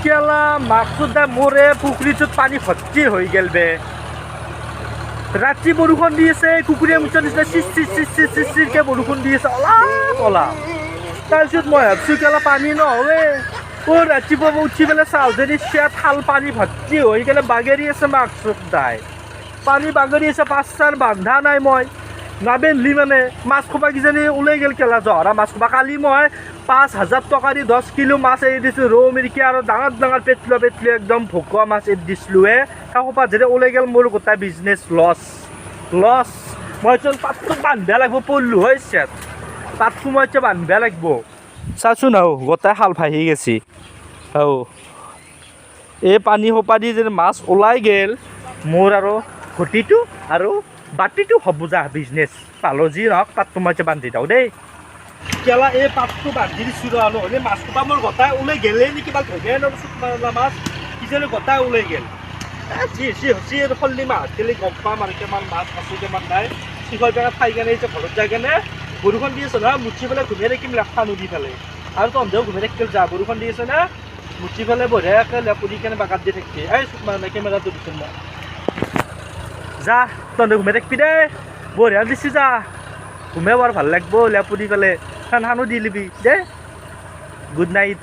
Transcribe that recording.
কেলা মাছটোত মোৰে পুখুৰীটোত পানী ভৰ্তি হৈ গেল বে ৰাতি বৰষুণ দি আছে কুকুৰীয়া মুচা নিচিনা চিচিৰকে বৰষুণ দি আছে অলপ অলপ তাৰপিছত মই ভাবিছোঁ কেলা পানী নহ'লে ৰাতিপুৱা উঠি পেলাই চাওঁ যদি চিয়া থাল পানী ভৰ্তি হৈ কেলে বাগেৰি আছে মাছটোত দাই পানী বাগৰি আছে পাঁচ চাৰ বান্ধা নাই মই নাবেনলি মানে মাছ খোপা কিজানি ওলাই গেল কেলা জহৰা মাছ খোপা কালি মই 5,000 টকা দি 10 কিলো মাছ এৰি দিছোঁ ৰৌ মিৰিকি আৰু ডাঙৰ ডাঙৰ পেটলা একদম ভকুৱা মাছ এৰি দিছিলোঁ সেই খোপা যেতিয়া ওলাই গেল মোৰ গোটেই বিজনেছ লছ মই চোন পাতটো বান্ধিব লাগিব পল্লো হৈছে পাতটো মই এতিয়া বান্ধিব লাগিব চাচোন আৰু গোটেই হাল ভাহি গেছি এই পানী সোপা দি যদি মাছ ওলাই গেল মোৰ আৰু ঘটিটো আৰু বাতিটো হ'ব যা বিজনেছ পালো যি নহওক পাতটো মই এতিয়া বান্ধি দিওঁ দেই কেলা এই পাতটো বান্ধি দিছোঁ ৰ নহ'লে মাছ সোপা মোৰ গোটাই ওলাই গেলেই নেকি বা ধৰিবই নোৱাৰিছোঁ মাছ কিজানি গোটাই ওলাই গেল যি হৈছে আৰু সল্লি মাছ গেলি গম পাম আৰু কিমান মাছ আছে কিমান নাই চিখৰ পেলাই খাই কেনে এতিয়া ঘৰত যাই কেনে বৰষুণ দি আছে নহয় মুঠি পেলাই ঘুমাই থাকিম লেফা নদী পেলাই আৰু তহঁতেও ঘুমাই থাকিল যা বৰষুণ দি আছে না মুঠি পেলাই বঢ়িয়াকৈ লেপুৰি কেনে বাগাত দি থাকিবি এই মানে কেমেৰাটো দিছোঁ মই যা তহঁতে ঘুমাই থাকিবি দেই বঢ়িয়া দিছোঁ যা ঘুমাই বৰ ভাল লাগিব লেপুৰি পেলাই খানো দি লিবি দেই গুড নাইট